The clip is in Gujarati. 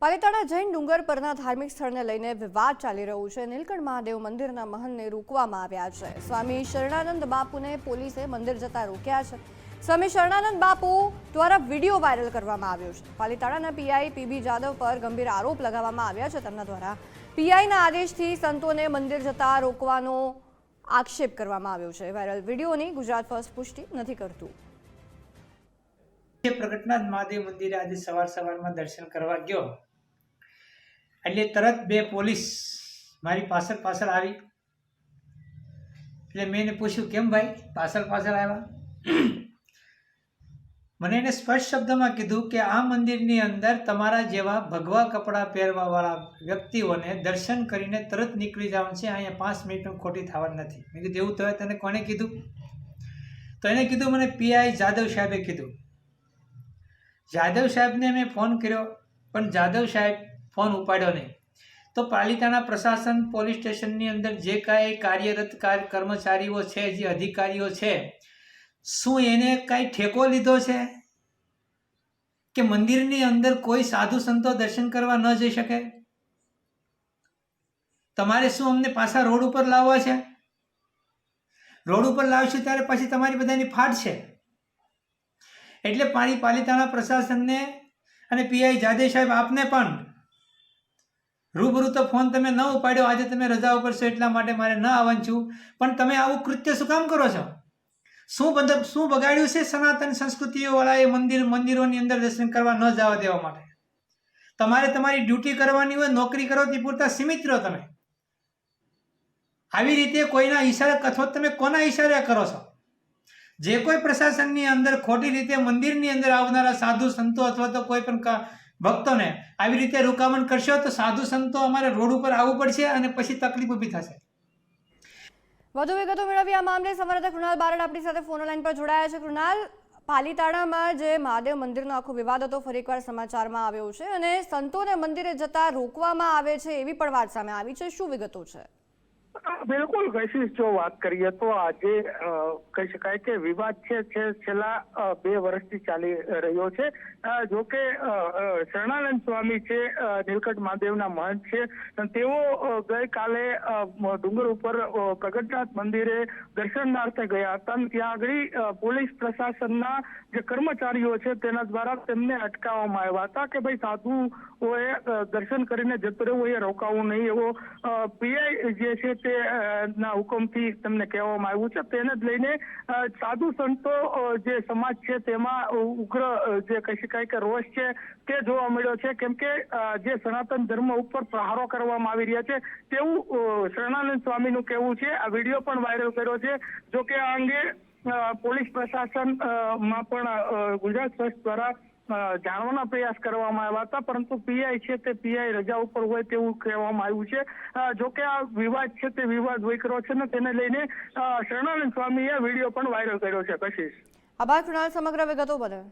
પાલિતાણા જૈન ડુંગર પરના ધાર્મિક સ્થળને લઈને વિવાદ ચાલી રહ્યું છે। નીલકંઠ મહાદેવ મંદિરના મહંતને રોકવામાં આવ્યા છે। સ્વામી શરણાનંદ બાપુને પોલીસે મંદિર જતા રોક્યા છે। સ્વામી શરણાનંદ બાપુ દ્વારા વિડીયો વાયરલ કરવામાં આવ્યો છે। પાલિતાણાના પીઆઈ પીબી જાદવ પર ગંભીર આરોપ લગાવવામાં આવ્યા છે। તેમના દ્વારા પીઆઈના આદેશથી સંતોને મંદિર જતા રોકવાનો આક્ષેપ કરવામાં આવ્યો છે। વાયરલ વિડીયોની ગુજરાત ફર્સ્ટ પુષ્ટિ નથી કરતું। પ્રગટનાથ મહાદેવ મંદિરે આજે સવારમાં દર્શન કરવા ગયો એટલે તરત બે પોલીસ મારી પાછળ આવી। એટલે મેં એને પૂછ્યું, કેમ ભાઈ પાછળ આવ્યા? મને એને સ્પષ્ટ શબ્દમાં કીધું કે આ મંદિરની અંદર તમારા જેવા ભગવા કપડાં પહેરવાવાળા વ્યક્તિઓને દર્શન કરીને તરત નીકળી જવાનું છે। અહીંયા 5 મિનિટ ખોટી થવાની નથી। મેં કીધું એવું તો તને કોને કીધું? તો એને કીધું મને પીઆઈ જાદવ સાહેબે કીધું। જાદવ સાહેબને મેં ફોન કર્યો પણ જાદવ સાહેબ ફોન ઉપાડ્યો નહીં। તો પાલિતાણા પ્રશાસન પોલીસ સ્ટેશનની અંદર જે કાંઈ કાર્યરત કર્મચારીઓ છે, જે અધિકારીઓ છે, શું એને કાંઈ ઠેકો લીધો છે કે મંદિરની અંદર કોઈ સાધુ સંતો દર્શન કરવા ન જઈ શકે? તમારે શું અમને પાછા રોડ ઉપર લાવવા છે? રોડ ઉપર લાવશું ત્યારે પછી તમારી બધાની ફાટ છે। એટલે પાલિતાણા પ્રશાસનને અને પીઆઈ જાદવ સાહેબ આપને પણ રૂબરૂ તો ફોન તમે ન ઉપાડ્યો, આજે તમે રજા ઉપર છો એટલા માટે મારે ન આવવાનું છું, પણ તમે આવું કૃત્ય શું કામ કરો છો? શું બગાડ્યું છે સનાતન સંસ્કૃતિઓવાળાએ મંદિરોની અંદર દર્શન કરવા ન જવા દેવા માટે? તમારે તમારી ડ્યુટી કરવાની હોય, નોકરી કરો તે પૂરતા સીમિત રહો। તમે આવી રીતે કોઈના ઈશારે અથવા તમે કોના ઈશારે કરો છો? જે કોઈ પ્રશાસનની અંદર ખોટી રીતે મંદિરની અંદર આવનારા સાધુ સંતો અથવા તો કોઈ પણ ભક્તોને આવી રીતે રોકામણ કરશો તો સાધુ સંતો અમારે રોડ ઉપર આવવું પડશે અને પછી તકલીફ ઊભી થશે। વધુ વિગતો મેળવી આ મામલે સંવાદદાતા કૃણાલ બારડ આપણી સાથે ફોન લાઈન પર જોડાયા છે। કૃણાલ, પાલિતાણામાં જે મહાદેવ મંદિરનો આખો વિવાદ હતો ફરી એકવાર સમાચારમાં આવ્યો છે અને સંતોને મંદિરે જતા રોકવામાં આવે છે એવી પણ વાત સામે આવી છે। શું વિગતો છે? બિલકુલ કશિશ, જો વાત કરીએ તો આજે કહી શકાય કે વિવાદ છે છેલ્લા 2 વર્ષથી ચાલી રહ્યો છે। જો કે શરણાનંદ સ્વામી છે, નીલકંઠ મહાદેવના મહંત છે, તેઓ ગઈકાલે ડુંગર ઉપર પ્રગટનાથ મંદિરે દર્શનાર્થે ગયા હતા। ત્યાં આગળ પોલીસ પ્રશાસનના જે કર્મચારીઓ છે તેના દ્વારા તેમને અટકાવવામાં આવ્યા હતા કે ભાઈ સાધુઓએ દર્શન કરીને જતું રહેવું, એ રોકાવું નહીં, એવો પીઆઈ જે છે તે ના હુકમથી તેમને કહેવામાં આવ્યું છે। તેને જ લઈને સાધુ સંતો જે સમાજ છે તેમાં ઉગ્ર જે કહી શકાય કે રોષ છે તે જોવા મળ્યો છે। કેમ કે જે સનાતન ધર્મ ઉપર પ્રહારો કરવામાં આવી રહ્યા છે તેવું શરણાનંદ સ્વામીનું કહેવું છે। આ વિડીયો પણ વાયરલ કર્યો છે। જો કે આ અંગે પોલીસ પ્રશાસન માં પણ ગુજરાત ફર્સ્ટ દ્વારા જાણવાના પ્રયાસ કરવામાં આવ્યા હતા, પરંતુ પીઆઈ છે તે પીઆઈ રજા ઉપર હોય તેવું કહેવામાં આવ્યું છે। જો કે આ વિવાદ છે તે વિવાદ વકરો છે ને તેને લઈને શરણાનંદ સ્વામીએ વિડીયો પણ વાયરલ કર્યો છે। કશિશ, આભાર કૃણાલ સમગ્ર વિગતો બદલ।